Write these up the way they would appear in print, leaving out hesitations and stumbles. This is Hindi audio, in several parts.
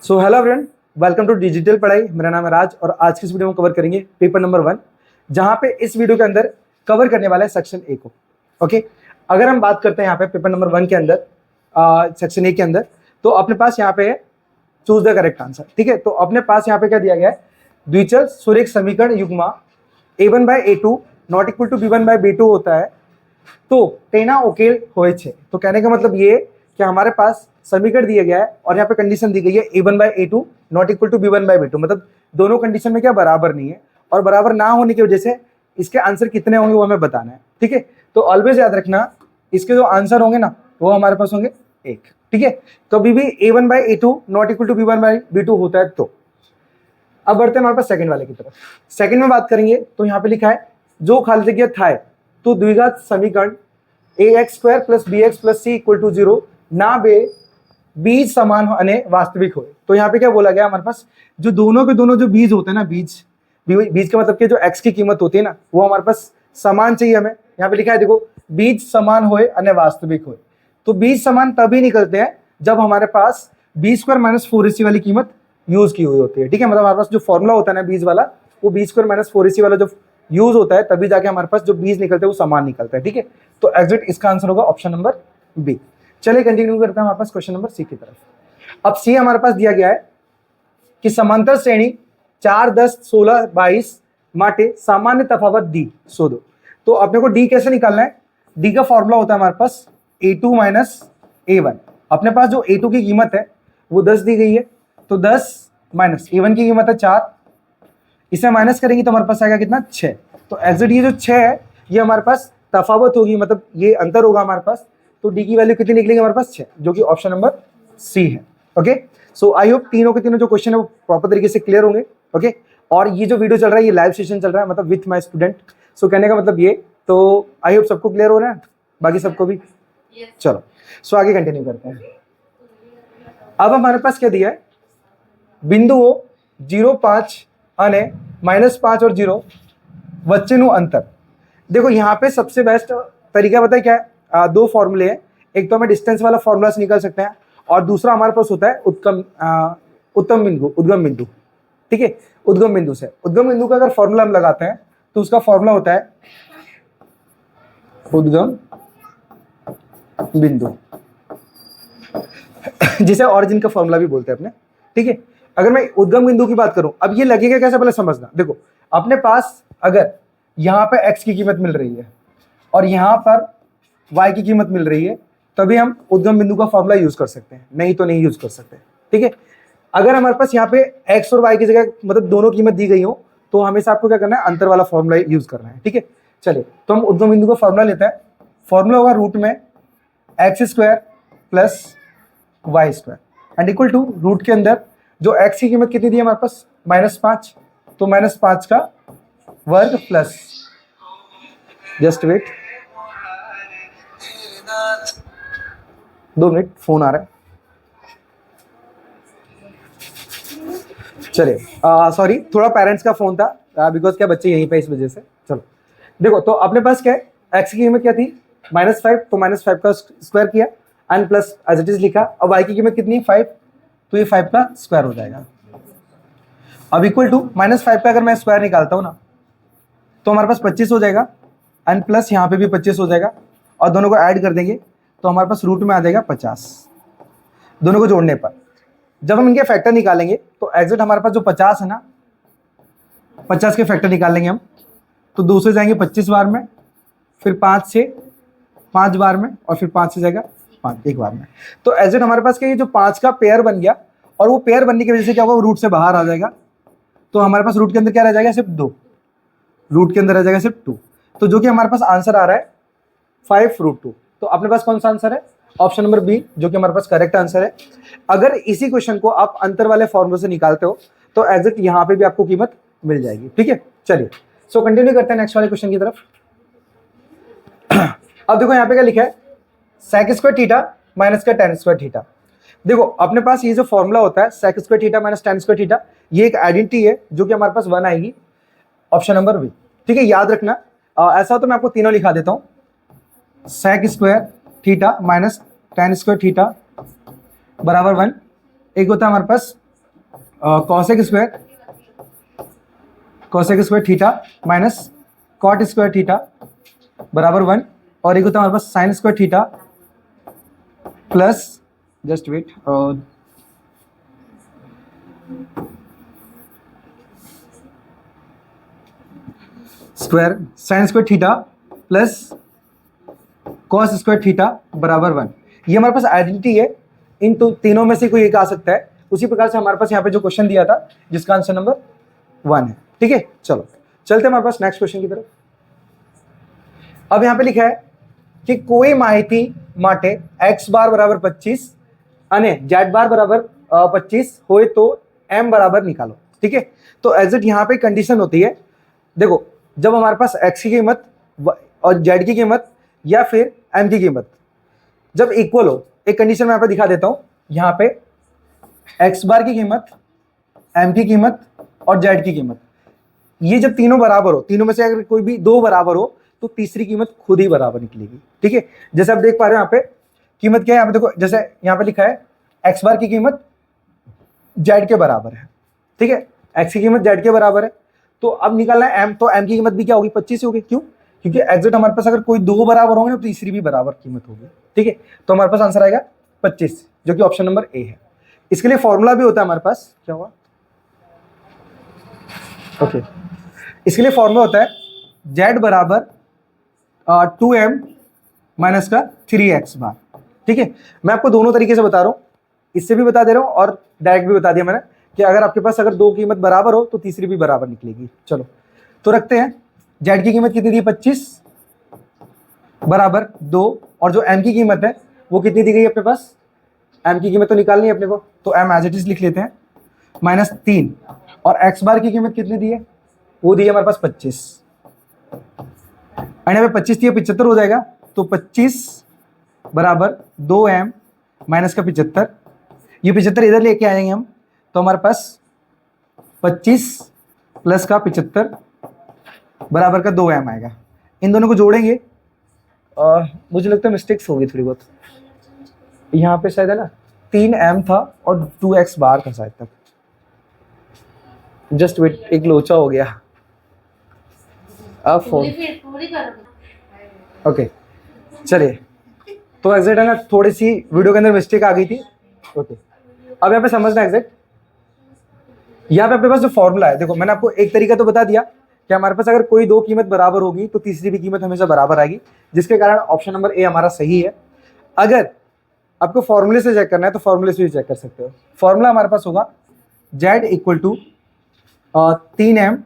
So hello everyone, welcome to digital पढ़ाई। मेरा नाम है राज और आज की इस वीडियो में कवर करेंगे पेपर नंबर 1, जहां पे इस वीडियो के अंदर कवर करने वाला है सेक्शन ए को। ओके, अगर हम बात करते हैं यहाँ पे पेपर नंबर 1 के अंदर सेक्शन ए के अंदर, तो अपने पास यहाँ पे है चूज द करेक्ट आंसर। ठीक है, तो अपने पास यहाँ पे क्या दिया गया है, द्विचल सुरेख समीकरण युग्मा a1/a2 not equal to b1/b2 होता है तो तेना उकेल होए छे। तो कहने का मतलब ये कि हमारे पास समीकरण दिया गया है और यहाँ पे कंडीशन दी गई है a1/a2 not equal to b1/b2, मतलब दोनों कंडीशन में क्या बराबर नहीं है, और बराबर ना होने की वजह से इसके आंसर कितने होंगे वो हमें बताना है। ठीक है, तो ऑलवेज याद रखना इसके जो आंसर होंगे ना वो हमारे पास होंगे 1। ठीक है, तो अभी भी a1/a2 not equal to b1/b2 होता है। तो अब बढ़ते हैं हमारे पास सेकंड वाले की तरफ। सेकंड में बात करेंगे तो यहाँ पे लिखा है जो खाली जगह था तो द्विघात समीकरण ax² + bx + c = 0 ना बे बीज समान अने वास्तविक हो। तो यहाँ पे क्या बोला गया, हमारे पास जो दोनों के दोनों जो बीज होते हैं ना, बीज का मतलब कि जो x की कीमत होती है ना वो हमारे पास समान चाहिए हमें। यहाँ पे लिखा है देखो, बीज समान होए अने वास्तविक होए। तो बीज समान तभी निकलते हैं जब हमारे पास b² - 4ac वाली कीमत यूज की हुई होती है। ठीक है, मतलब हमारे पास जो फॉर्मूला होता है ना बीज वाला, वो b² - 4ac वाला जो यूज होता है तभी जाके हमारे पास जो बीज निकलते हैं वो समान निकलता है। ठीक है, तो एग्जैक्ट इसका आंसर होगा ऑप्शन नंबर बी। चलिए कंटिन्यू करते हैं हमारे पास क्वेश्चन नंबर सी की तरफ। अब सी हमारे पास दिया गया है कि समांतर श्रेणी 4, 10, 16, 22 माटे सामान्य तफावत डी शोधो। तो अपने को डी कैसे निकालना है, डी का फॉर्मूला होता है हमारे पास a2 - a1। अपने पास जो a2 की कीमत है वो 10 दी गई है, तो 10 माइनस a1 की कीमत है 4, इसे माइनस करेंगे तो हमारे पास आएगा कितना 6। तो एग्जैक्ट ये जो 6 है ये हमारे पास तफावत होगी, मतलब ये अंतर होगा हमारे पास। तो डी की वैल्यू कितनी निकलेगी हमारे पास 6, जो कि ऑप्शन नंबर सी है। ओके, सो आई होप तीनों के तीनों जो क्वेश्चन है वो प्रॉपर तरीके से क्लियर होंगे। ओके, और ये जो वीडियो चल रहा है ये लाइव सेशन चल रहा है, मतलब विथ माय स्टूडेंट। सो कहने का मतलब ये, तो आई होप सबको क्लियर हो रहा है, बाकी सबको भी। चलो सो आगे कंटिन्यू करते हैं। अब हमारे पास क्या दिया है, बिंदुओं 0, 5 અને -5 और 0 वच्चेनु अंतर। देखो यहाँ पे सबसे बेस्ट तरीका पता है क्या है, दो फॉर्मूले हैं। एक तो हमें डिस्टेंस वाला फॉर्मूला से निकाल सकते हैं और दूसरा हमारे पास होता है उद्गम बिंदु। ठीक है, उद्गम बिंदु से, उद्गम बिंदु का अगर फॉर्मूला हम लगाते हैं तो उसका फॉर्मूला होता है उद्गम बिंदु, जिसे ऑरिजिन का फॉर्मूला भी बोलते हैं अपने। ठीक है, अगर मैं उद्गम बिंदु की बात करूं, अब ये लगेगा कैसे पहले समझना। देखो अपने पास अगर यहाँ पे x की कीमत मिल रही है और यहाँ पर y की कीमत मिल रही है, तभी हम उद्गम बिंदु का फॉर्मूला यूज कर सकते हैं, नहीं तो नहीं यूज कर सकते। ठीक है, अगर हमारे पास यहाँ पे x और y की जगह मतलब दोनों कीमत दी गई हो तो हमेशा आपको क्या करना है, अंतर वाला फॉर्मूला यूज करना है। ठीक है, चलिए तो हम उद्गम बिंदु का फॉर्मूला लेते हैं। फॉर्मूला होगा रूट में x² + y² and equal to root के अंदर जो x की कीमत कितनी दी है हमारे पास -5, तो -5 का वर्ग plus, just wait 2 minute, phone आ रहा है। चलिए सॉरी, थोड़ा पेरेंट्स का फोन था बिकॉज क्या बच्चे यहीं पे इस वजह से। चलो देखो, तो अपने पास क्या है, x की कीमत क्या थी -5, तो -5 का स्क्वायर किया and plus as it is लिखा। अब y की कीमत कितनी है 5, तो ये 5 का स्क्वायर हो जाएगा। अब इक्वल टू -5 का अगर मैं स्क्वायर निकालता हूँ ना तो हमारे पास 25 हो जाएगा एंड प्लस यहाँ पे भी 25 हो जाएगा और दोनों को ऐड कर देंगे तो हमारे पास रूट में आ जाएगा 50। दोनों को जोड़ने पर जब हम इनके फैक्टर निकालेंगे तो एग्जैक्ट हमारे पास जो 50 है ना, 50 के फैक्टर निकाल लेंगे हम, तो 2 से जाएंगे 25 बार में, फिर 5 से 5 बार में, और फिर 5 से जाएगा 5 एक बार में। तो एग्जैक्ट हमारे पास क्या, ये जो 5 का पेयर बन गया और वो पेयर बनने की वजह से क्या होगा, रूट से बाहर आ जाएगा। तो हमारे पास रूट के अंदर क्या रह जाएगा, सिर्फ 2, रूट के अंदर रह जाएगा सिर्फ 2। तो जो कि हमारे पास आंसर आ रहा है 5√2। तो अपने पास कौन सा आंसर है, ऑप्शन नंबर बी, जो कि हमारे पास करेक्ट आंसर है। अगर इसी क्वेश्चन को आप अंतर वाले फॉर्मूले से निकालते हो तो एग्जैक्ट यहाँ पे भी आपको कीमत मिल जाएगी। ठीक है, चलिए सो कंटिन्यू करते हैं नेक्स्ट वाले क्वेश्चन की तरफ। अब देखो यहाँ पे क्या लिखा है, sec² थीटा माइनस का tan² थीटा। देखो अपने पास ये जो फॉर्मूला होता है sec² theta minus tan² theta, ये एक आइडेंटिटी है जो कि हमारे पास 1 आएगी, ऑप्शन नंबर बी। ठीक है, याद रखना ऐसा हो तो मैं आपको तीनों लिखा देता हूँ, sec² theta minus tan² theta बराबर 1। एक होता है हमारे पास cosec square theta minus cot square theta बराबर 1, और एक होता है हमारे पास sine square theta plus, just wait, square sine square theta plus cos square theta बराबर 1। ये हमारे पास आइडेंटिटी है, इन तीनों में से कोई एक आ सकता है। उसी प्रकार से हमारे पास यहाँ पे जो क्वेश्चन दिया था जिसका आंसर नंबर 1 है। ठीक है, चलो चलते हैं हमारे पास नेक्स्ट क्वेश्चन की तरफ। अब यहाँ पे लिखा है कि कोई माहिती माटे x बार बराबर 25 અને z बार बराबर 25 हो तो m बराबर निकालो। ठीक है, तो एग्जैक्ट यहाँ पे कंडीशन होती है, देखो जब हमारे पास x की कीमत और z की कीमत या फिर m की कीमत जब इक्वल हो, एक कंडीशन मैं यहाँ पे दिखा देता हूं। यहाँ पे x बार की कीमत, m की कीमत और z की कीमत, ये जब तीनों बराबर हो, तीनों में से अगर कोई भी दो बराबर हो तो तीसरी कीमत खुद ही बराबर निकलेगी। ठीक है, जैसे आप देख पा रहे हो यहाँ पे कीमत क्या है, यहाँ पे देखो जैसे यहाँ पे लिखा है x बार की कीमत z के बराबर है। ठीक है, x की कीमत z के बराबर है, तो अब निकालना है m, तो m की कीमत भी क्या होगी 25 होगी। क्यों? क्योंकि एग्जैक्ट हमारे पास अगर कोई दो बराबर होंगे ना तो तीसरी भी बराबर कीमत होगी। ठीक है, तो हमारे पास आंसर आएगा 25, जो कि ऑप्शन नंबर ए है। इसके लिए फॉर्मूला भी होता है हमारे पास, क्या हुआ, ओके, इसके लिए फॉर्मूला होता है z बराबर 2m माइनस का 3x बार। ठीक है, मैं आपको दोनों तरीके से बता रहा हूँ, इससे भी बता दे रहा हूँ और डायरेक्ट भी बता दिया मैंने कि अगर आपके पास अगर दो कीमत बराबर हो तो तीसरी भी बराबर निकलेगी। चलो तो रखते हैं, z की कीमत कितनी दी 25 बराबर 2, और जो m की कीमत है वो कितनी दी गई अपने पास, m की कीमत तो निकालनी है अपने को, तो m एज इट इज लिख लेते हैं -3, और x बार की कीमत कितनी दी है, वो दी है हमारे पास 25, और यहाँ पे 25 थी 75 हो जाएगा, तो 25 बराबर 2m माइनस का 75, ये 75 इधर लेके आएंगे हम, तो हमारे पास 25 प्लस का 75 बराबर का 2m आएगा। इन दोनों को जोड़ेंगे, मुझे लगता है मिस्टेक्स होगी थोड़ी बहुत, यहाँ पे शायद है ना 3m था और 2x बार था शायद तक, जस्ट वेट, एक लोचा हो गया। अब ओके चलिए, तो एग्जैक्ट है ना थोड़ी सी वीडियो के अंदर मिस्टेक आ गई थी। ओके, अब यहाँ पे समझना एग्जैक्ट, यहाँ पे अपने पास जो फॉर्मूला है, देखो मैंने आपको एक तरीका तो बता दिया कि हमारे पास अगर कोई दो कीमत बराबर होगी तो तीसरी भी कीमत हमेशा बराबर आएगी, जिसके कारण ऑप्शन नंबर ए हमारा सही है। अगर आपको फॉर्मूले से चेक करना है तो फॉर्मूले से भी चेक कर सकते हो। फॉर्मूला हमारे पास होगा z equal to 3m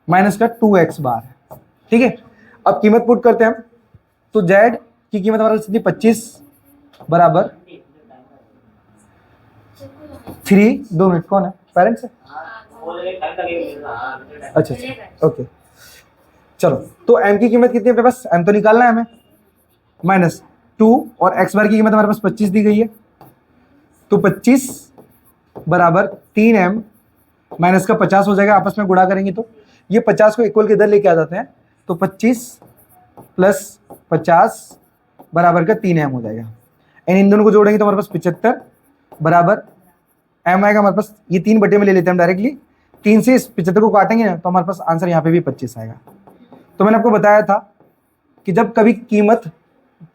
minus का 2x बार है। ठीक है, अब कीमत पुट करते हैं हम, तो z की कीमत हमारे पास 25 बराबर 3, 2 मिनट, कौन है, पेरेंट्स है, अच्छा ओके, चलो तो m की कीमत कितनी है अपने पास, m तो निकालना है हमें, -2, और x बार की कीमत हमारे पास 25 दी गई है, तो 25 बराबर 3m माइनस का 50 हो जाएगा, आपस में गुणा करेंगे तो ये 50 को इक्वल के इधर लेके आ जाते हैं, तो 25 प्लस 50 बराबर का 3m हो जाएगा। इन दोनों को जोड़ेंगे तो हमारे पास 75 बराबर m आएगा हमारे पास, ये 3 बटे में ले लेते हैं हम डायरेक्टली, 3 से इस 75 को काटेंगे ना तो हमारे पास आंसर यहाँ पे भी 25 आएगा। तो मैंने आपको बताया था कि जब कभी कीमत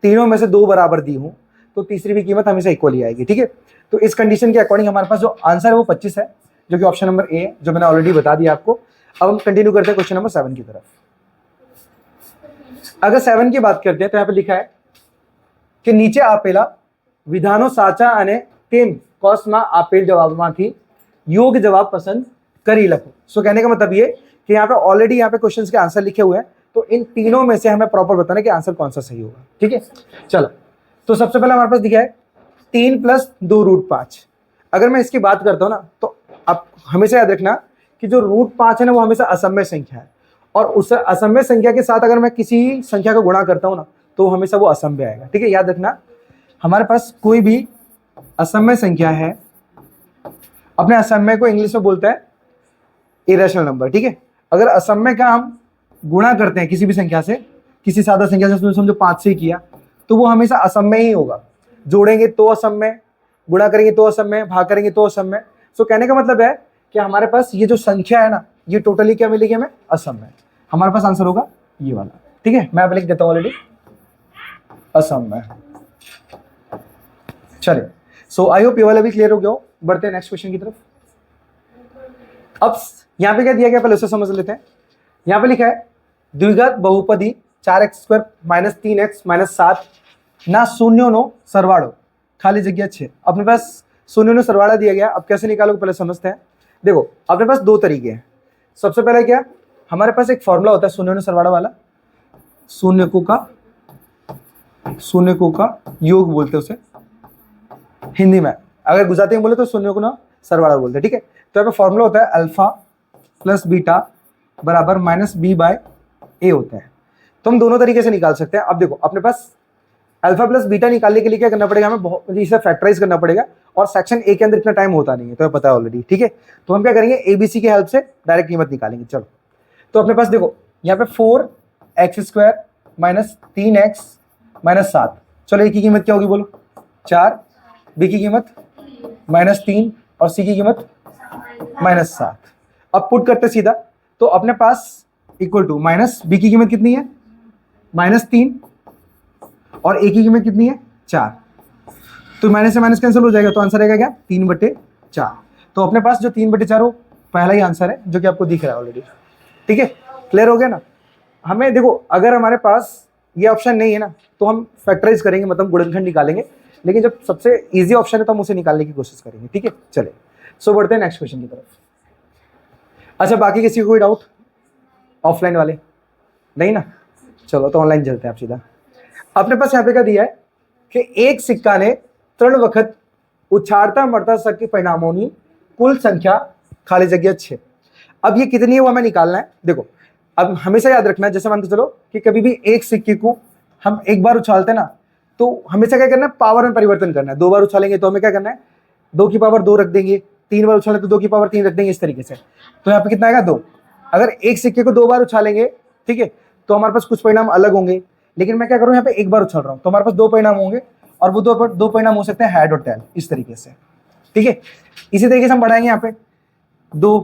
तीनों में से दो बराबर दी हो तो तीसरी भी कीमत हमेशा इक्वल ही आएगी। ठीक है, तो इस कंडीशन के अकॉर्डिंग हमारे पास जो आंसर है वो 25 है, जो कि ऑप्शन नंबर ए है, जो मैंने ऑलरेडी बता दिया आपको। अब हम कंटिन्यू करते हैं क्वेश्चन नंबर 7 की तरफ। अगर 7 की बात करते हैं तो यहाँ पे लिखा है कि नीचे आपेला विधानो साचा અને તેમ કોર્સમાં આપેલ જવાબમાંથી યોગ્ય जवाब पसंद करी लखो। सो कहने का मतलब ये कि यहाँ पे ऑलरेडी यहाँ पे क्वेश्चंस के आंसर लिखे हुए हैं, तो इन तीनों में से हमें प्रॉपर बताना कि आंसर कौन सा सही होगा। ठीक है, चलो तो सबसे पहले हमारे पास दिखा है 3 + 2√5। अगर मैं इसकी बात करता हूँ ना तो आप हमेशा याद रखना कि जो √5 है ना वो हमेशा असमय संख्या है, और उस असमय संख्या के साथ अगर मैं किसी संख्या को गुणा करता हूँ ना तो हमेशा वो असमय आएगा। ठीक है, याद रखना, हमारे पास कोई भी असमय संख्या है, अपने असमय को इंग्लिश में बोलता है इरेशनल नंबर। ठीक है, अगर असमय का हम गुणा करते हैं किसी भी संख्या से, किसी सादा संख्या से, समझो 5 से किया, तो वो हमेशा असमय ही होगा। जोड़ेंगे तो असमय, गुणा करेंगे तो असमय, भाग करेंगे तो असमय, सो कहने का मतलब है कि हमारे पास ये जो संख्या है ना, ये टोटली क्या मिलेगी हमें, असम है। हमारे पास आंसर होगा ये वाला, ठीक है। मैं अब लिख देता हूं ऑलरेडी, असम है। चलिए, सो आई होप ये वाला भी क्लियर हो गया हो। बढ़ते हैं नेक्स्ट क्वेश्चन की तरफ। अब यहाँ पे क्या दिया गया, पहले उसे समझ लेते हैं। यहाँ पे लिखा है द्विघात बहुपदी 4x² - 3x - 7 ना शून्य नो सरवाड़ो खाली जगह 6। अपने पास शून्य नो सरवाड़ा दिया गया। अब कैसे निकालोगे पहले समझते हैं। देखो अपने पास दो तरीके हैं। सबसे पहले क्या, हमारे पास एक फॉर्मूला होता है शून्य नो सरवाड़ा वाला, शून्य को का योग बोलते हैं उसे हिंदी में। अगर गुजराती में बोले तो शून्य को ना सरवाड़ा बोलते हैं, ठीक है। तो यहाँ पे फॉर्मूला होता है अल्फा प्लस बीटा बराबर -b/a होता है। तो हम दोनों तरीके से निकाल सकते हैं। अब देखो अपने पास अल्फा प्लस बीटा निकालने के लिए क्या करना पड़ेगा, हमें इसे फैक्टराइज करना पड़ेगा, और सेक्शन ए के अंदर इतना टाइम होता नहीं है, तो पता है ऑलरेडी, ठीक है। तो हम क्या करेंगे, एबीसी की हेल्प से डायरेक्ट कीमत निकालेंगे। चलो, तो अपने पास देखो यहाँ पे 4x² - 3x - 7। चलो, ए की कीमत क्या होगी बोलो, 4, बी की कीमत -3 और सी की कीमत -7। अब पुट करते सीधा, तो अपने पास इक्वल टू माइनस बी की कीमत कितनी है, -3, और ए की कीमत कितनी है, 4। तो माइनस से माइनस कैंसिल हो जाएगा, तो आंसर आएगा क्या, 3/4। तो अपने पास जो 3/4 हो पहला ही आंसर है, जो कि आपको दिख रहा है ऑलरेडी, ठीक है। क्लियर हो गया ना। हमें देखो अगर हमारे पास ये ऑप्शन नहीं है ना, तो हम फैक्टराइज करेंगे, मतलब गुणनखंड निकालेंगे, लेकिन जब सबसे इजी ऑप्शन है तो हम उसे निकालने की कोशिश करेंगे, ठीक है। चले, सो बढ़ते हैं नेक्स्ट क्वेश्चन की तरफ। अच्छा, बाकी किसी को कोई डाउट, ऑफलाइन वाले नहीं ना, चलो तो ऑनलाइन चलते हैं आप सीधा। अपने पास यहाँ पे क्या दिया है कि एक सिक्का ने 3 वक्त उछाड़ता मरता शक के परिणामों की कुल संख्या खाली जगह 6। अब ये कितनी है वो हमें निकालना है। देखो अब हमेशा याद रखना है, जैसे मान के चलो कि कभी भी एक सिक्के को हम एक बार उछालते हैं ना, तो हमेशा क्या करना है, पावर में परिवर्तन करना है। 2 बार उछालेंगे तो हमें क्या करना है, 2 की पावर 2 रख देंगे, 3 बार उछालें तो 2 की पावर 3 रख देंगे, इस तरीके से। तो यहाँ पे कितना आएगा, 2। अगर एक सिक्के को 2 बार उछालेंगे, ठीक है, तो हमारे पास कुछ परिणाम अलग होंगे, लेकिन मैं क्या करूँ, यहाँ पे एक बार उछाल रहा हूँ, तो हमारे पास 2 परिणाम होंगे, और वो दो परिणाम हो सकते हैं हेड और टेल, इस तरीके से, ठीक है। इसी तरीके से हम बढ़ाएंगे यहाँ पे 2,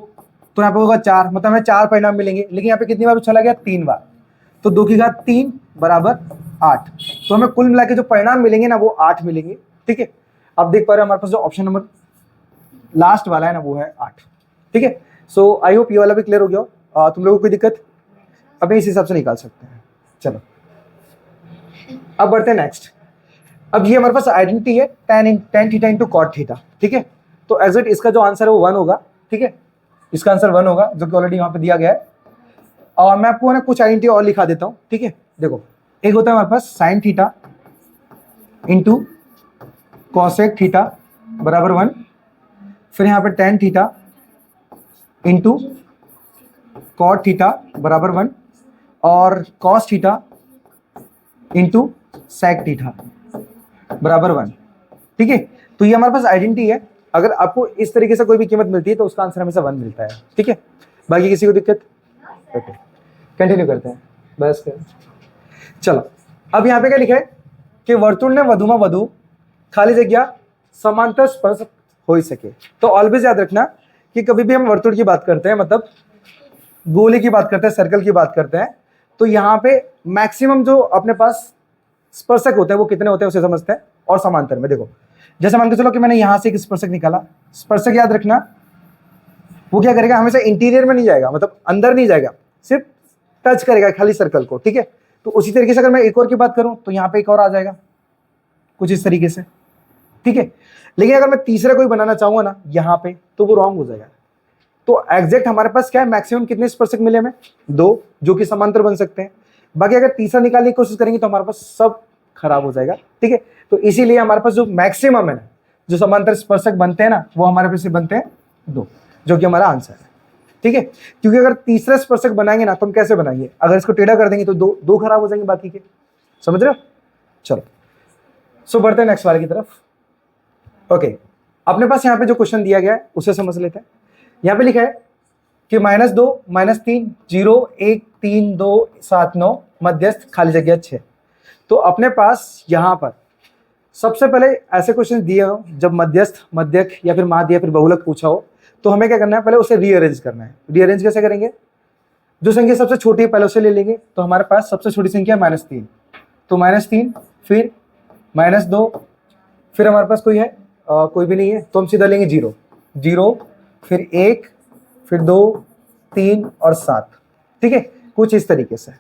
तो यहाँ पे होगा 4, मतलब हमें 4 परिणाम मिलेंगे। लेकिन यहाँ पे कितनी बार उछाला गया, 3 बार, तो 2 की घात 3 बराबर 8। तो हमें कुल मिला के जो परिणाम मिलेंगे ना, वो 8 मिलेंगे, ठीक है। अब देख पा रहे हो हमारे पास जो ऑप्शन नंबर लास्ट वाला है ना, वो है 8, ठीक है। सो आई होप ये वाला भी क्लियर हो गया। तुम लोगों को कोई दिक्कत, अब इस हिसाब से निकाल सकते हैं। चलो अब बढ़ते हैं नेक्स्ट। अब ये हमारे पास आइडेंटिटी है tan theta into cot theta, ठीक है। तो एग्जैक्ट इसका जो आंसर है वो 1 होगा, ठीक है। इसका आंसर 1 होगा, जो कि ऑलरेडी यहाँ पे दिया गया है। और मैं आपको ना कुछ आइडेंटिटी और लिखा देता हूँ, ठीक है। देखो एक होता है हमारे पास sine theta into cosec theta बराबर 1, फिर यहाँ पे tan theta into cot theta बराबर 1, और cos theta into sec theta बराबर 1, ठीक है। तो ये हमारे पास आइडेंटिटी है। अगर आपको इस तरीके से कोई भी कीमत मिलती है तो उसका आंसर हमेशा 1 मिलता है, ठीक है। बाकी किसी को दिक्कत, ओके कंटिन्यू करते हैं बस कर। चलो अब यहाँ पे क्या लिखा है कि वर्तुल ने वधु में वधु खाली जगह समांतर स्पर्श हो ही सके। तो ऑलवेज याद रखना कि कभी भी हम वर्तुल की बात करते हैं, मतलब गोले की बात करते हैं, सर्कल की बात करते हैं, तो यहाँ पे मैक्सिमम जो अपने पास स्पर्शक होते हैं वो कितने होते हैं उसे समझते हैं। और समांतर में देखो, जैसे मान के चलो कि मैंने यहां से एक स्पर्शक निकाला, स्पर्शक याद रखना वो क्या करेगा, हमेशा इंटीरियर में नहीं जाएगा, मतलब अंदर नहीं जाएगा, सिर्फ टच करेगा खाली सर्कल को, ठीक है। तो उसी तरीके से अगर मैं एक और की बात करूं तो यहाँ पे एक और आ जाएगा कुछ इस तरीके से, ठीक है। लेकिन अगर मैं तीसरा कोई बनाना चाहूंगा ना यहाँ पे, तो वो रॉन्ग हो जाएगा। तो एग्जैक्ट हमारे पास क्या है, मैक्सिमम कितने स्पर्शक मिले हमें, 2, जो कि समांतर बन सकते हैं। बाकी अगर तीसरा निकालने की कोशिश करेंगे तो हमारे पास सब खराब हो जाएगा, ठीक है। तो इसीलिए हमारे पास जो मैक्सिमम है ना, जो समांतर स्पर्शक बनते हैं ना, वो हमारे पास बनते हैं 2, जो कि हमारा आंसर है, ठीक है। क्योंकि अगर तीसरा स्पर्शक बनाएंगे ना तो हम कैसे बनाएंगे, अगर इसको टेढ़ा कर देंगे तो दो खराब हो जाएंगे बाकी के, समझ रहे हो। चलो सो बढ़ते हैं नेक्स्ट वाले की तरफ। ओके, अपने पास यहाँ पे जो क्वेश्चन दिया गया है उसे समझ लेते हैं। यहाँ पे लिखा है कि -2 -3 0 1 3 2 7 9 मध्यस्थ खाली जगह 6। तो अपने पास यहाँ पर सबसे पहले ऐसे क्वेश्चन दिए हो जब मध्यस्थ, मध्यक या फिर माध्य या फिर बहुलक पूछा हो, तो हमें क्या करना है, पहले उसे रीअरेंज करना है। रीअरेंज कैसे करेंगे, जो संख्या सबसे छोटी है पहले उसे ले लेंगे। तो हमारे पास सबसे छोटी संख्या है -3, तो -3, फिर -2, फिर हमारे पास कोई है कोई भी नहीं है, तो हम सीधा लेंगे 0, 0, फिर 1, फिर 2, 3 और 7। ठीक है, कुछ इस तरीके से।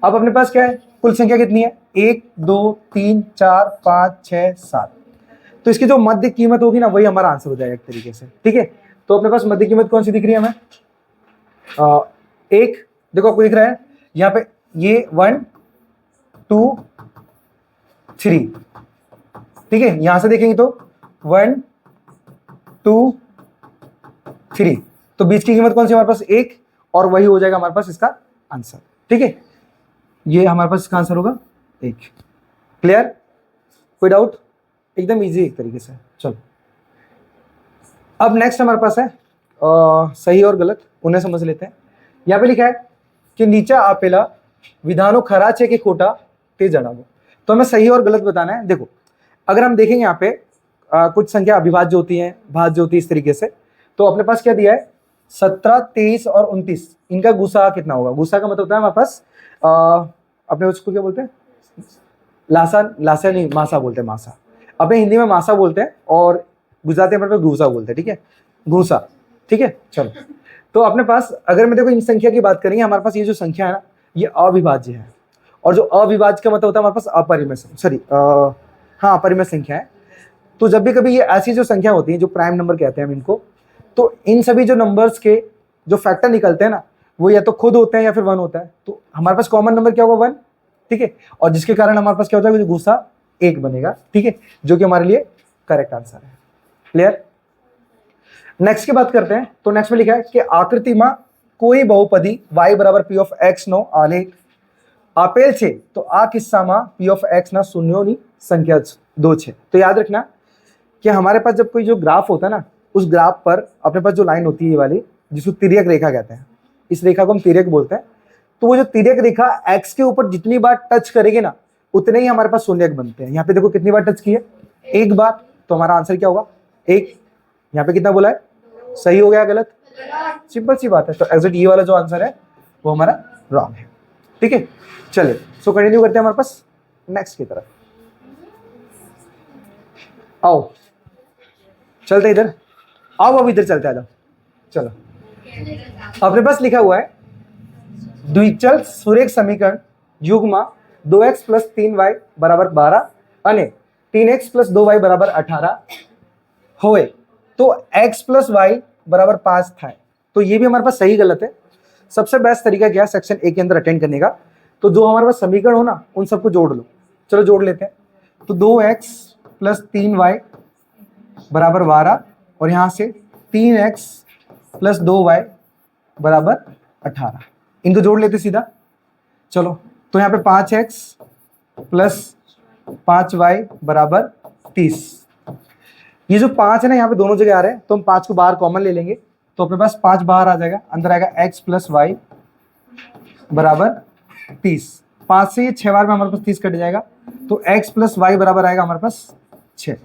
अब अपने पास क्या है, कुल संख्या कितनी है, 1, 2, 3, 4, 5, 6, 7। तो इसकी जो मध्य कीमत होगी ना, वही हमारा आंसर हो जाएगा एक तरीके से। ठीक है, तो अपने पास मध्य कीमत कौन सी दिख रही है हमें, एक, देखो आपको दिख रहा है यहाँ पे, ये 1, 2, 3। ठीक है, यहां से देखेंगे तो 1, 2, 3, तो बीच की कीमत कौन सी हमारे पास, 1, और वही हो जाएगा हमारे पास इसका आंसर। ठीक है, ये हमारे पास इसका आंसर होगा 1। क्लियर, कोई डाउट, एकदम इजी एक तरीके से। चलो अब नेक्स्ट हमारे पास है सही और गलत, उन्हें समझ लेते हैं। यहाँ पे लिखा है कि नीचे आपेला विधानों खरा छे के खोटा ते जणावो। तो हमें सही और गलत बताना है। देखो अगर हम देखेंगे यहाँ पे कुछ संख्या अविभाज्य होती है, भाज्य होती है इस तरीके से, तो अपने पास क्या दिया है 17, 23 और 29, इनका गुसा कितना होगा। गुसा का मतलब होता है हमारे पास अपने उसको क्या बोलते हैं, लासा, लासा नहीं मासा बोलते हैं, मासा अपने हिंदी में मासा बोलते हैं, और गुजराती में घूसा बोलते हैं। ठीक है, घूसा। ठीक है, चलो तो अपने पास अगर मैं देखो इन संख्या की बात करेंगे, हमारे पास ये जो संख्या है ना, ये अविभाज्य है, और जो अविभाज्य का मतलब होता है हमारे पास अपरिमेय, सॉरी हाँ अपरिमेय संख्या है। तो जब भी कभी ये ऐसी जो संख्या होती है जो प्राइम नंबर कहते हैं हम इनको, तो इन सभी जो नंबर्स के जो फैक्टर निकलते हैं ना, वो या तो खुद होते हैं या फिर 1 होता है। तो हमारे पास कॉमन नंबर क्या होगा 1। ठीक है, और जिसके कारण हमारे पास क्या हो जाएगा, गुस्सा 1 बनेगा। ठीक है, जो कि हमारे लिए करेक्ट आंसर है। क्लियर, नेक्स्ट की बात करते हैं। तो नेक्स्ट में लिखा है कि आकृति में कोई बहुपदी y बराबर p ऑफ x नो आलेख આપેલ છે, तो આ કિસ્સામાં p ऑफ x ના શૂન્યોની સંખ્યા 2 છે। तो याद रखना कि हमारे पास जब कोई जो ग्राफ होता है ना, उस ग्राफ पर अपने पास जो लाइन होती है ये वाली, जिसको तिर्यक रेखा कहते हैं, इस रेखा को हम तिर्यक बोलते हैं। तो वो जो तिर्यक रेखा x के ऊपर जितनी बार टच करेगी ना, उतने ही हमारे पास शून्यक बनते हैं। यहाँ पे देखो कितनी बार टच की है, 1 बार, तो हमारा आंसर क्या होगा 1। यहाँ पे कितना बोला है, सही हो गया गलत, सिंपल सी बात है। तो एग्जैक्ट ये वाला जो आंसर है वो हमारा रॉन्ग है। ठीक है, चलिए सो कंटिन्यू करते हैं हमारे पास नेक्स्ट की तरफ। आओ चलते इधर, आओ अब इधर चलते आ जाओ। चलो अपने पास लिखा हुआ है द्विचल सुरेख समीकरण युग्म 2x + 3y = 12 અને 3x + 2y = 18 होए तो x + y = 5 થાય। तो ये भी हमारे पास सही गलत है। सबसे बेस्ट तरीका क्या है सेक्शन ए के अंदर अटेंड करने का, तो जो हमारे पास समीकरण हो ना उन सबको जोड़ लो। चलो जोड़ लेते हैं। तो 2x + 3y = 12 और यहाँ से 3x + 2y = 18, इनको जोड़ लेते सीधा। चलो तो यहाँ पे 5x + 5y = 30। ये जो 5 है ना यहाँ पे दोनों जगह आ रहे हैं, तो हम 5 को बाहर कॉमन ले लेंगे, तो अपने पास 5 बाहर आ जाएगा, अंदर आएगा x + y = 30। 5 से ये 6 बार में हमारे पास 30 कट जाएगा, तो x + y बराबर आएगा हमारे पास 6।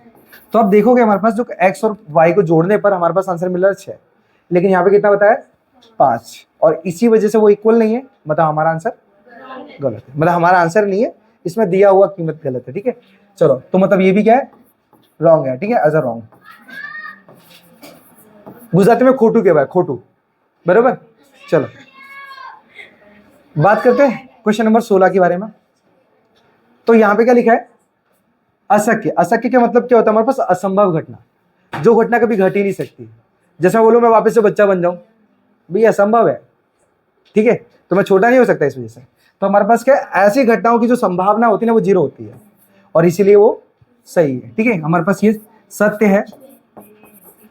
तो अब देखोगे हमारे पास जो x और y को जोड़ने पर हमारे पास आंसर मिल रहा है 6, लेकिन यहाँ पे कितना बताया 5, और इसी वजह से वो इक्वल नहीं है, मतलब हमारा आंसर गलत है। मतलब हमारा आंसर नहीं है, इसमें दिया हुआ कीमत गलत है। ठीक है, चलो तो मतलब ये भी क्या है, रॉन्ग है। ठीक है, एज अ रॉन्ग, गुजराती में खोटू के बाद खोटू, बराबर। चलो बात करते हैं क्वेश्चन नंबर 16 के बारे में। तो यहाँ पे क्या लिखा है, अशक्य। अशक्य का मतलब क्या होता है, हमारे पास असंभव घटना, जो घटना कभी घट ही नहीं सकती। जैसे मैं बोलूँ मैं वापस से बच्चा बन जाऊं, भाई असंभव है। ठीक है, तो मैं छोटा नहीं हो सकता इस वजह से। तो हमारे पास क्या है, ऐसी घटनाओं की जो संभावना होती है ना वो 0 होती है, और इसीलिए वो सही है। ठीक है, हमारे पास ये सत्य है,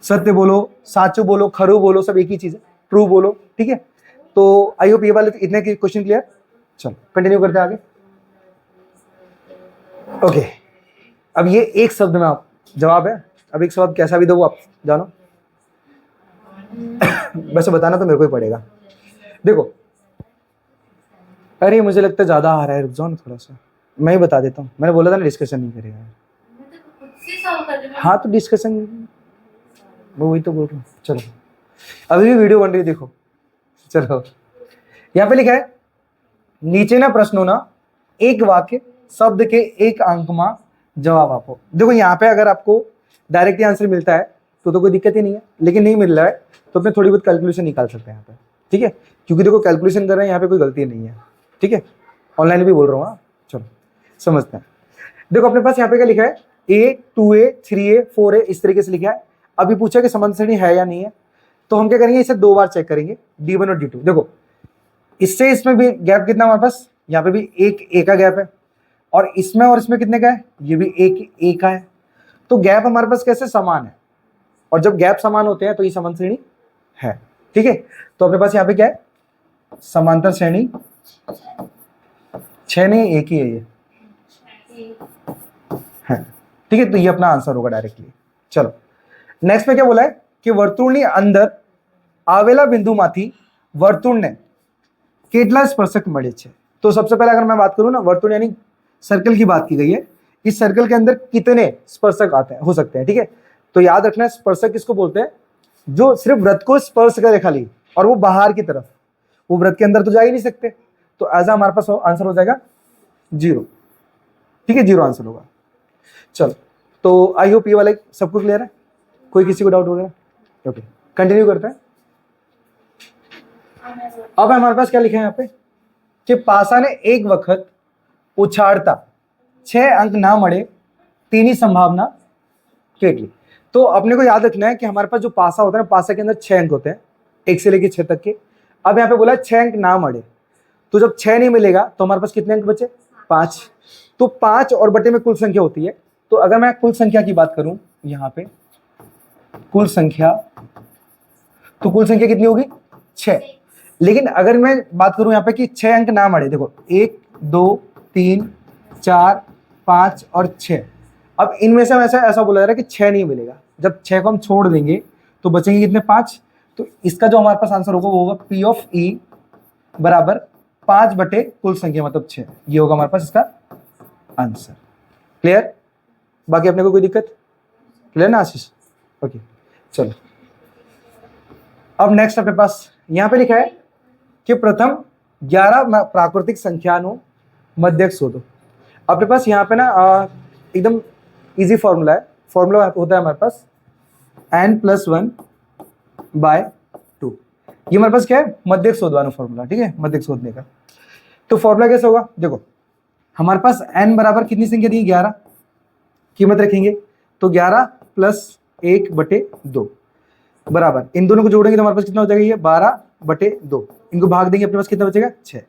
सत्य बोलो, साचो बोलो, खरू बोलो, सब एक ही चीज है, ट्रू बोलो। ठीक है, तो आई होप ये वाले इतने क्वेश्चन क्लियर। चलो कंटिन्यू करते हैं आगे। ओके, अब ये एक शब्द में आप जवाब है। अब एक शब्द कैसा भी दो वो आप जानो, वैसे बताना तो मेरे को ही पड़ेगा। देखो, अरे मुझे लगता है ज्यादा आ रहा है, रुक जाओ ना थोड़ा सा, मैं ही बता देता हूँ। मैंने बोला था ना डिस्कशन नहीं करेगा। हाँ तो डिस्कशन, मैं वही तो बोल रहा हूँ। चलो अभी भी वीडियो बन रही है, देखो। चलो यहाँ पे लिखा है नीचे ना प्रश्नों ना एक वाक्य शब्द के एक अंक में जवाब आपको। देखो यहाँ पे अगर आपको डायरेक्ट आंसर मिलता है तो कोई दिक्कत ही नहीं है, लेकिन नहीं मिल रहा है तो अपने थोड़ी बहुत कैलकुलेशन निकाल सकते हैं यहाँ पे, ठीक है। क्योंकि देखो कैलकुलेशन कर रहे हैं यहाँ पे, कोई गलती नहीं है, ठीक है। ऑनलाइन भी बोल रहा हूँ। हाँ चलो समझते हैं। देखो अपने पास यहाँ पे क्या लिखा है, A 2A 3A 4A इस तरीके से लिखा है। अभी पूछा कि समान श्रेणी है या नहीं है, तो हम क्या करेंगे, इसे दो बार चेक करेंगे, D1 और D2। देखो इससे इसमें भी गैप कितना हमारे पास, यहाँ पे भी एक A का गैप है, और इसमें कितने का है, ये भी एक A का है। तो गैप हमारे पास कैसे समान है, और जब गैप समान होते हैं तो ये समान श्रेणी है, ठीक है। तो अपने पास यहाँ पे क्या है, समांतर श्रेणी 6 नहीं, एक ही है ये है, ठीक है। तो ये अपना आंसर होगा डायरेक्टली। चलो नेक्स्ट में क्या बोला है कि वर्तुळनी अंदर आवेला बिंदु माथी वर्तुळ ने કેટલા સ્પર્શક મળે છે। तो सबसे पहले अगर मैं बात करूं ना, वर्तुळ यानी सर्कल की बात की गई है, इस सर्कल के अंदर कितने स्पर्शक आते हैं, हो सकते हैं, ठीक है। तो याद रखना है स्पर्शक किसको बोलते हैं, जो सिर्फ वृत्त को स्पर्श करे खाली, और वो बाहर की तरफ, वो वृत्त के अंदर तो जा ही नहीं सकते। तो ऐसा हमारे पास आंसर हो जाएगा 0, ठीक है, 0 आंसर होगा। चलो तो आई होप ये वाला सबको क्लियर है, कोई किसी को डाउट वगैरह, ओके कंटिन्यू करते हैं। अब हमारे पास क्या लिखा है यहाँ पे कि पासा ने एक वक्त उछाड़ता 6 अंक ना मळे तेनी संभावना કેટલી। तो अपने को याद रखना है कि हमारे पास जो पासा होता है ना, पासा के अंदर 6 अंक होते हैं, 1 से लेकर 6 तक के। अब यहाँ पे बोला 6 अंक ना मळे, तो जब 6 नहीं मिलेगा तो हमारे पास कितने अंक बचे, 5। तो 5 और बटे में कुल संख्या होती है। तो अगर मैं कुल संख्या की बात करूं यहाँ पे, कुल संख्या, तो कुल संख्या कितनी होगी, 6। लेकिन अगर मैं बात करूं यहाँ पे कि 6 अंक ना मळे, देखो 1 2 3 4 5 और 6। अब इनमें से ऐसा बोला जा रहा है कि 6 नहीं मिलेगा। जब 6 को हम छोड़ देंगे तो बचेंगे कितने, 5। तो इसका जो हमारे पास आंसर होगा वो होगा P ऑफ E बराबर 5 बटे कुल संख्या मतलब 6। ये होगा हमारे पास इसका आंसर। क्लियर, बाकी अपने को कोई दिक्कत, क्लियर ना आशीष, ओके। चलो अब नेक्स्ट अपने पास यहाँ पे लिखा है कि प्रथम 11 प्राकृतिक संख्याओं मध्यक शोधो। अपने पास यहाँ पे ना एकदम इजी फॉर्मूला है, फॉर्मूला होता है हमारे पास n+1/2। ये हमारे पास क्या है, मध्यक शोधवानो फॉर्मूला, ठीक है, मध्यक शोधने का। तो फॉर्मूला कैसे होगा, देखो हमारे पास n बराबर कितनी संख्या दी, 11 कीमत रखेंगे, तो 11 + 1/2 बराबर, इन दोनों को जोड़ेंगे तो हमारे पास कितना हो जाएगा, ये 12/2। इनको भाग देंगे, अपने पास कितना बचेगा, 6।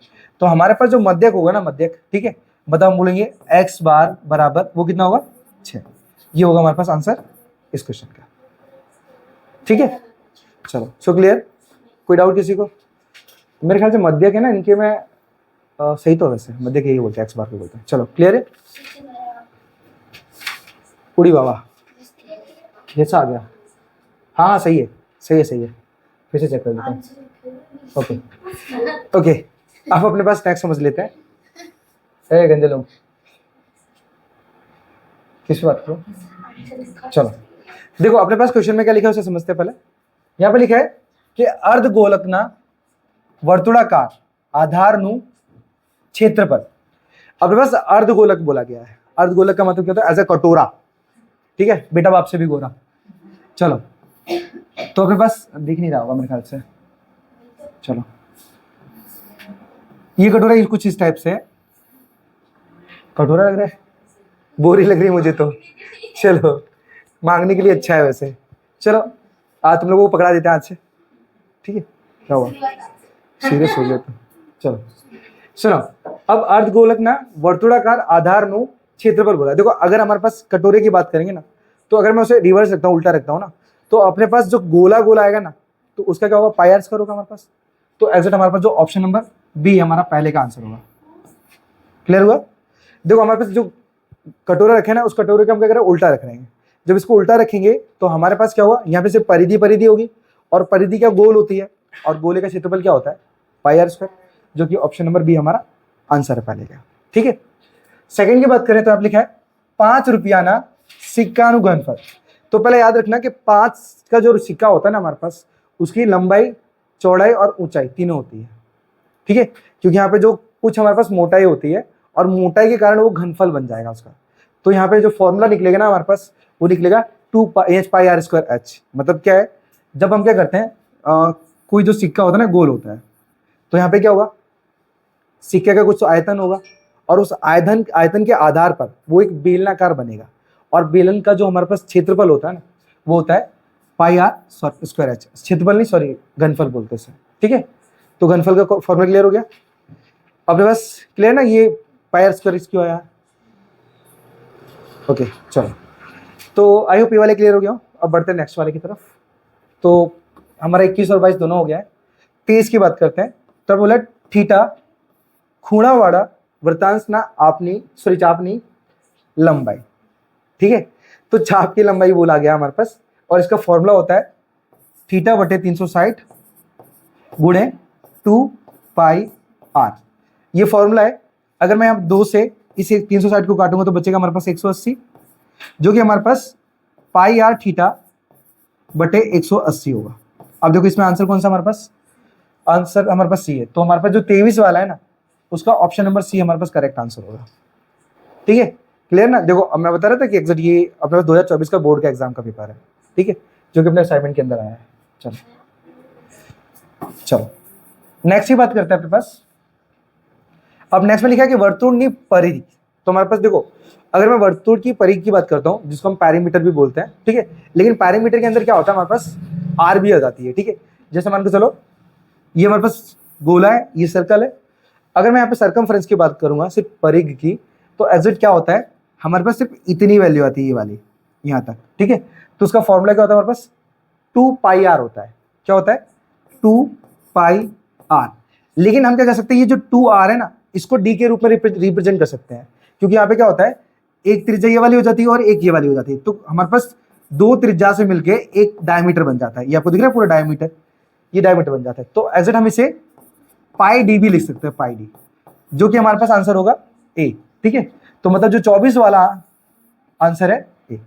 तो हमारे पास जो मध्यक होगा ना, मध्यक, ठीक है, बताओ हम बोलेंगे x बार बराबर वो कितना होगा, 6। ये होगा हमारे पास आंसर इस क्वेश्चन का, ठीक है। चलो सो क्लियर, कोई डाउट किसी को। मेरे ख्याल से मध्यक है ना, इनके में सही तो वैसे मध्यक यही बोलते हैं, x बार को बोलते हैं। चलो क्लियर है, उड़ी बाबा कैसा आ गया, हाँ सही है, सही है, फिर से चेक कर लेते हैं। ओके ओके, आप अपने पास नेक्स्ट समझ लेते हैं। गंदे लोग किस बात करो। चलो देखो अपने पास क्वेश्चन में क्या लिखा है उसे समझते हैं पहले। यहाँ पे लिखा है कि अर्धगोलकना वर्तुळाकार आधारनु क्षेत्रफल। अपने पास अर्धगोलक बोला गया है। अर्धगोलक का मतलब क्या होता है, एज ए कटोरा, ठीक है, बेटा बाप से भी गोरा। चलो तो अपने पास दिख नहीं रहा होगा मेरे ख्याल से, चलो ये कटोरा कुछ इस टाइप से है, कटोरा लग रहा है, बोरी लग रही है मुझे तो। चलो मांगने के लिए अच्छा है वैसे। चलो आज तुम लोगों को पकड़ा देते हैं आज से, ठीक है, क्या हुआ, सीरियस हो गया तो। चलो सुनो, अब अर्धगोलक ना वर्तुळाकार आधार नु क्षेत्रफल बोला। देखो अगर हमारे पास कटोरे की बात करेंगे ना, तो अगर मैं उसे रिवर्स रखता हूँ, उल्टा रखता हूँ ना, तो अपने पास जो गोला गोला आएगा ना, तो उसका क्या होगा, पाई आर स्क्वायर होगा हमारे पास। तो एग्जैक्ट हमारे पास जो ऑप्शन नंबर बी हमारा पहले का आंसर होगा। क्लियर हुआ। देखो हमारे पास जो कटोरा रखे ना, उस कटोरे को हम क्या करें, उल्टा रख रहे हैं। जब इसको उल्टा रखेंगे तो हमारे पास क्या होगा, यहाँ पे सिर्फ परिधि होगी, और परिधि क्या गोल होती है, और गोले का क्षेत्रफल क्या होता है, पाई आर स्क्वायर, जो कि ऑप्शन नंबर बी हमारा आंसर है पहले का, ठीक है। सेकंड की बात करें तो आप लिखा है 5 रुपया ना सिक्कानुघनफल। तो पहले याद रखना कि 5 का जो सिक्का होता है ना हमारे पास, उसकी लंबाई, चौड़ाई और ऊंचाई तीनों होती है, ठीक है। क्योंकि यहाँ पे जो कुछ हमारे पास मोटाई होती है और मोटाई के कारण वो घनफल बन जाएगा उसका। तो यहाँ पे जो फॉर्मूला निकलेगा ना हमारे पास, वो निकलेगा 2πr²h। मतलब क्या है, जब हम क्या करते हैं, कोई जो सिक्का होता है ना गोल होता है, तो यहाँ पे क्या होगा, सिक्के का कुछ आयतन होगा और उस आयतन के आधार पर वो एक बेलनाकार बनेगा। और बेलन का जो हमारे पास क्षेत्रफल होता है ना, वो होता है πr²h। क्षेत्रफल नहीं, सॉरी, घनफल बोलते हैं, ठीक है। तो घनफल का फॉर्मूला क्लियर हो गया अपने पास, क्लियर ना, ये πr² क्यों आया। ओके चलो, तो आई होप ये वाले क्लियर हो गया हो। अब बढ़ते हैं नेक्स्ट वाले की तरफ। तो हमारा 21 और 22 दोनों हो गया है। 23 की बात करते हैं। तो बोला थीटा खूणावाड़ा वृत्तांश ना चापनी लंबाई, ठीक है। तो चाप की लंबाई बोला गया हमारे पास, और इसका फॉर्मूला होता है θ/360 गुणे 2πr। ये फॉर्मूला है। अगर मैं अब 2 से इसे 360 को काटूंगा तो बचेगा हमारे पास 180, जो कि हमारे पास πr/180 होगा। अब देखो इसमें आंसर कौन सा हमारे पास, आंसर हमारे पास सी है। तो हमारे पास जो 23 वाला है ना, उसका ऑप्शन नंबर सी हमारे पास करेक्ट आंसर होगा, ठीक है। क्लियर ना। देखो अब मैं बता रहा था कि एग्जैक्ट ये अपने पास 2024 का बोर्ड का एग्जाम का पेपर है, ठीक है, जो कि अपने असाइनमेंट के अंदर आया है। चलो नेक्स्ट की बात करते हैं अपने पास। अब नेक्स्ट में लिखा है कि वर्तुल की परिधि। तो हमारे पास देखो, अगर मैं वर्तुल की परिधि की बात करता हूँ, जिसको हम पैरीमीटर भी बोलते हैं, ठीक है, लेकिन पैरीमीटर के अंदर क्या होता है, हमारे पास आर भी आ जाती है, ठीक है। जैसे मान के चलो ये हमारे पास गोला है, ये सर्कल है। अगर मैं यहाँ पे सर्कमफ्रेंस की बात करूंगा, सिर्फ परिधि की, तो एग्जैक्ट क्या होता है, हमारे पास सिर्फ इतनी वैल्यू आती है, ये वाली यहाँ तक, ठीक है। तो उसका फॉर्मूला क्या होता है हमारे पास, 2πr होता है। क्या होता है, 2πr। लेकिन हम क्या कर सकते हैं, ये जो 2r है ना, इसको d के रूप में रिप्रेजेंट कर सकते हैं। क्योंकि यहाँ पे क्या होता है, एक त्रिज्या ये वाली हो जाती है और एक ये वाली हो जाती है। तो हमारे पास 2 त्रिज्या से मिलके एक डायमीटर बन जाता है। ये आपको दिख रहा है पूरा डायमीटर, ये डायमीटर बन जाता है। तो एज इट हम इसे πd भी लिख सकते हैं, πd, जो कि हमारे पास आंसर होगा ए, ठीक है। तो मतलब जो 24 वाला आंसर है ए,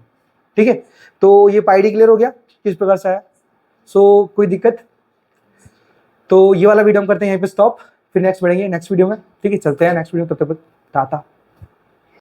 ठीक है। तो ये πd क्लियर हो गया किस प्रकार से आया। सो कोई दिक्कत, तो ये वाला वीडियो हम करते हैं यहीं पे स्टॉप, फिर नेक्स्ट बढ़ेंगे नेक्स्ट वीडियो में, ठीक है। चलते हैं नेक्स्ट वीडियो, तब तक टाटा।